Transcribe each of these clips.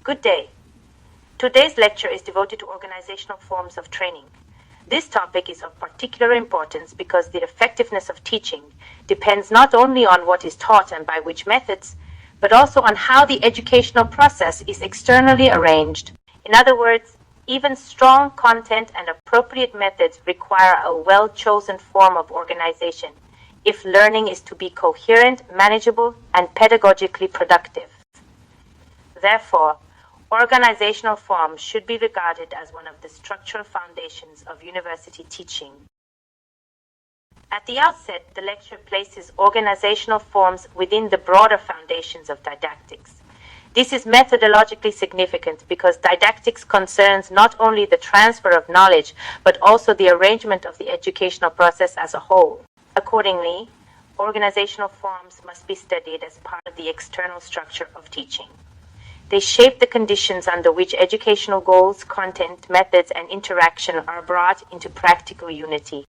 Good day. Today's lecture is devoted to organizational forms of training. This topic is of particular importance because the effectiveness of teaching depends not only on what is taught and by which methods, but also on how the educational process is externally arranged. In other words, even strong content and appropriate methods require a well-chosen form of organization if learning is to be coherent, manageable, and pedagogically productive. Therefore, organizational forms should be regarded as one of the structural foundations of university teaching. At the outset, the lecture places organizational forms within the broader foundations of didactics. This is methodologically significant because didactics concerns not only the transfer of knowledge, but also the arrangement of the educational process as a whole. Accordingly, organizational forms must be studied as part of the external structure of teaching. They shape the conditions under which educational goals, content, methods, and interaction are brought into practical unity.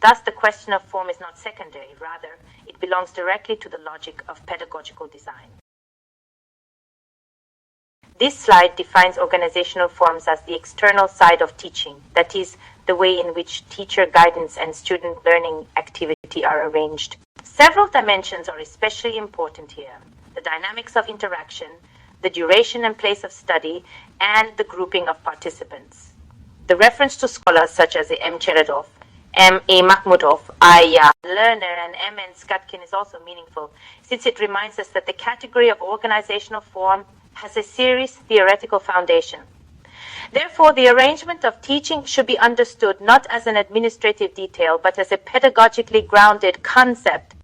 Thus, the question of form is not secondary, rather, it belongs directly to the logic of pedagogical design. This slide defines organizational forms as the external side of teaching, that is, the way in which teacher guidance and student learning activity are arranged. Several dimensions are especially important here: the dynamics of interaction, the duration and place of study, and the grouping of participants. The reference to scholars such as M. Cheredov, M. A. Makhmudov, I. Lerner, and M. N. Skatkin is also meaningful, since it reminds us that the category of organizational form has a serious theoretical foundation. Therefore, the arrangement of teaching should be understood not as an administrative detail, but as a pedagogically grounded concept.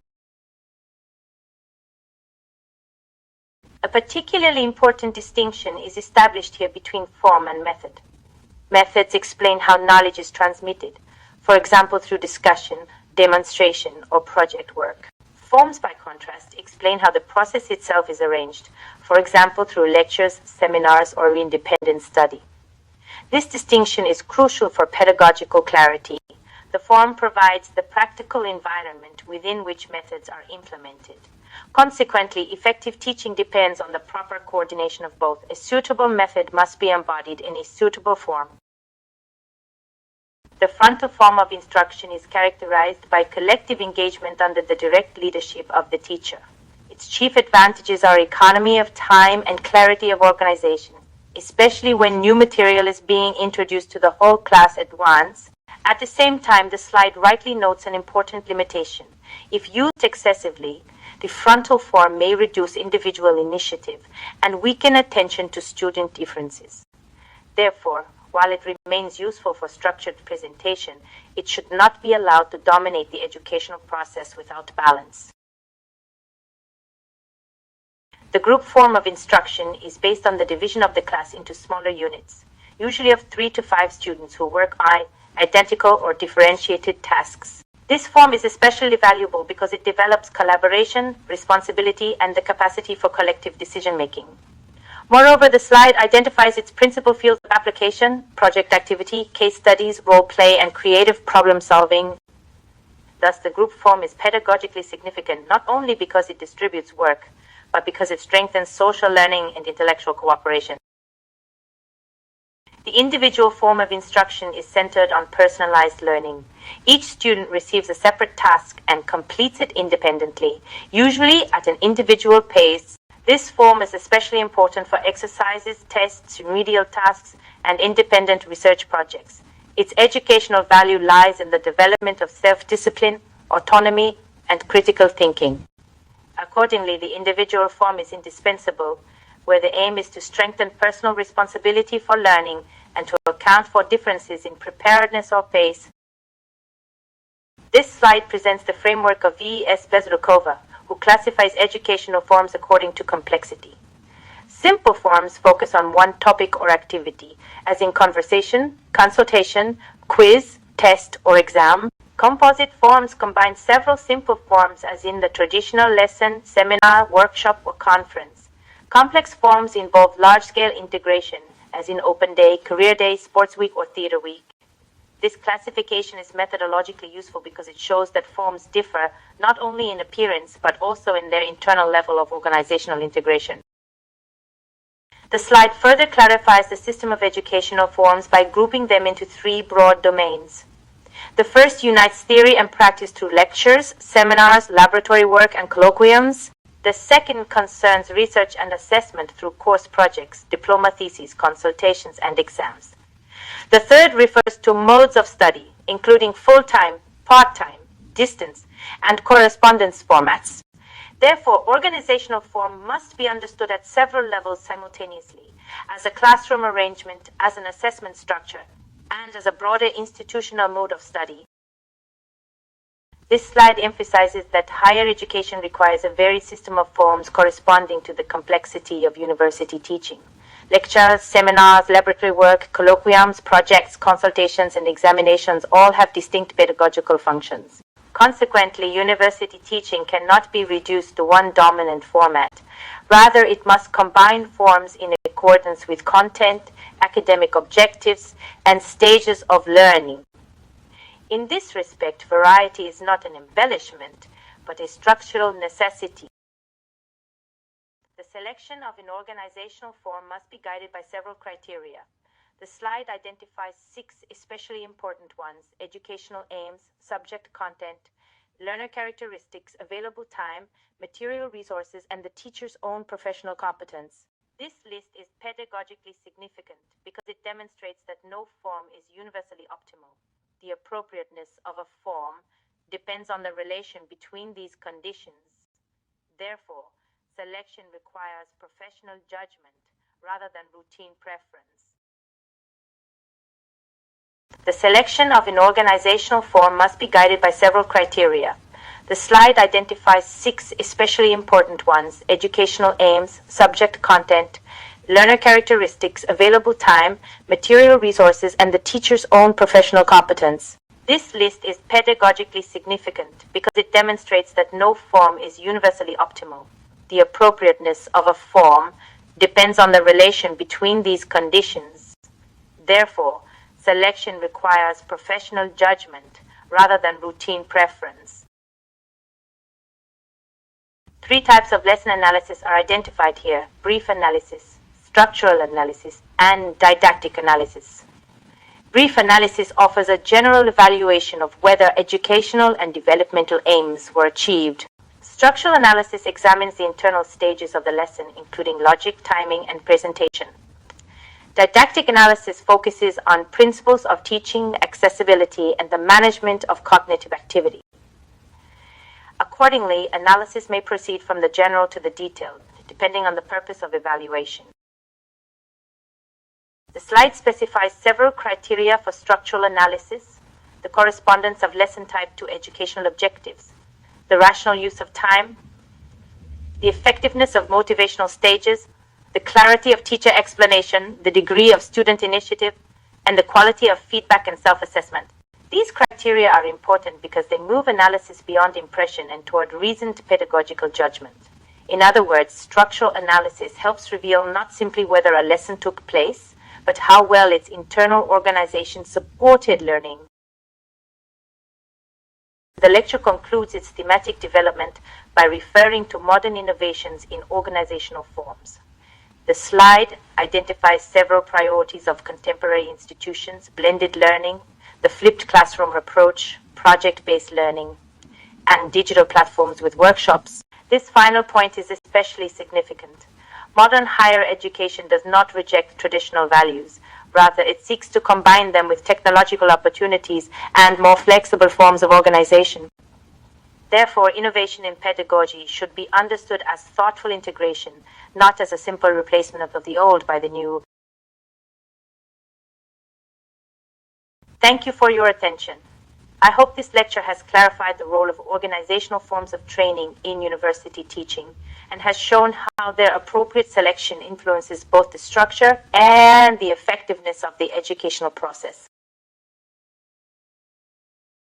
A particularly important distinction is established here between form and method. Methods explain how knowledge is transmitted, for example through discussion, demonstration, or project work. Forms, by contrast, explain how the process itself is arranged, for example through lectures, seminars, or independent study. This distinction is crucial for pedagogical clarity. The form provides the practical environment within which methods are implemented. Consequently, effective teaching depends on the proper coordination of both. A suitable method must be embodied in a suitable form. The frontal form of instruction is characterized by collective engagement under the direct leadership of the teacher. Its chief advantages are economy of time and clarity of organization, especially when new material is being introduced to the whole class at once. At the same time, the slide rightly notes an important limitation. If used excessively, the frontal form may reduce individual initiative and weaken attention to student differences. Therefore, while it remains useful for structured presentation, it should not be allowed to dominate the educational process without balance. The group form of instruction is based on the division of the class into smaller units, usually of 3 to 5 students who work on identical or differentiated tasks. This form is especially valuable because it develops collaboration, responsibility, and the capacity for collective decision-making. Moreover, the slide identifies its principal fields of application: project activity, case studies, role play, and creative problem solving. Thus, the group form is pedagogically significant not only because it distributes work, but because it strengthens social learning and intellectual cooperation. The individual form of instruction is centered on personalized learning. Each student receives a separate task and completes it independently, usually at an individual pace. This form is especially important for exercises, tests, remedial tasks, and independent research projects. Its educational value lies in the development of self-discipline, autonomy, and critical thinking. Accordingly, the individual form is indispensable, where the aim is to strengthen personal responsibility for learning and to account for differences in preparedness or pace. This slide presents the framework of V. S. Bezrukova, who classifies educational forms according to complexity. Simple forms focus on one topic or activity, as in conversation, consultation, quiz, test, or exam. Composite forms combine several simple forms, as in the traditional lesson, seminar, workshop, or conference. Complex forms involve large-scale integration, as in open day, career day, sports week, or theater week. This classification is methodologically useful because it shows that forms differ not only in appearance, but also in their internal level of organizational integration. The slide further clarifies the system of educational forms by grouping them into three broad domains. The first unites theory and practice through lectures, seminars, laboratory work, and colloquiums. The second concerns research and assessment through course projects, diploma theses, consultations, and exams. The third refers to modes of study, including full-time, part-time, distance, and correspondence formats. Therefore, organizational form must be understood at several levels simultaneously, as a classroom arrangement, as an assessment structure, and as a broader institutional mode of study. This slide emphasizes that higher education requires a varied system of forms corresponding to the complexity of university teaching. Lectures, seminars, laboratory work, colloquiums, projects, consultations, and examinations all have distinct pedagogical functions. Consequently, university teaching cannot be reduced to one dominant format. Rather, it must combine forms in accordance with content, academic objectives, and stages of learning. In this respect, variety is not an embellishment, but a structural necessity. The selection of an organizational form must be guided by several criteria. The slide identifies 6 especially important ones: educational aims, subject content, learner characteristics, available time, material resources, and the teacher's own professional competence. This list is pedagogically significant because it demonstrates that no form is universally optimal. The appropriateness of a form depends on the relation between these conditions. Therefore, selection requires professional judgment rather than routine preference. The selection of an organizational form must be guided by several criteria. The slide identifies 6 especially important ones: educational aims, subject content, learner characteristics, available time, material resources, and the teacher's own professional competence. This list is pedagogically significant because it demonstrates that no form is universally optimal. The appropriateness of a form depends on the relation between these conditions. Therefore, selection requires professional judgment rather than routine preference. 3 types of lesson analysis are identified here: brief analysis, structural analysis, and didactic analysis. Brief analysis offers a general evaluation of whether educational and developmental aims were achieved. Structural analysis examines the internal stages of the lesson, including logic, timing, and presentation. Didactic analysis focuses on principles of teaching, accessibility, and the management of cognitive activity. Accordingly, analysis may proceed from the general to the detailed, depending on the purpose of evaluation. The slide specifies several criteria for structural analysis: the correspondence of lesson type to educational objectives, the rational use of time, the effectiveness of motivational stages, the clarity of teacher explanation, the degree of student initiative, and the quality of feedback and self-assessment. These criteria are important because they move analysis beyond impression and toward reasoned pedagogical judgment. In other words, structural analysis helps reveal not simply whether a lesson took place, but how well its internal organization supported learning. The lecture concludes its thematic development by referring to modern innovations in organizational forms. The slide identifies several priorities of contemporary institutions: blended learning, the flipped classroom approach, project-based learning, and digital platforms with workshops. This final point is especially significant. Modern higher education does not reject traditional values. Rather, it seeks to combine them with technological opportunities and more flexible forms of organization. Therefore, innovation in pedagogy should be understood as thoughtful integration, not as a simple replacement of the old by the new. Thank you for your attention. I hope this lecture has clarified the role of organizational forms of training in university teaching and has shown how their appropriate selection influences both the structure and the effectiveness of the educational process.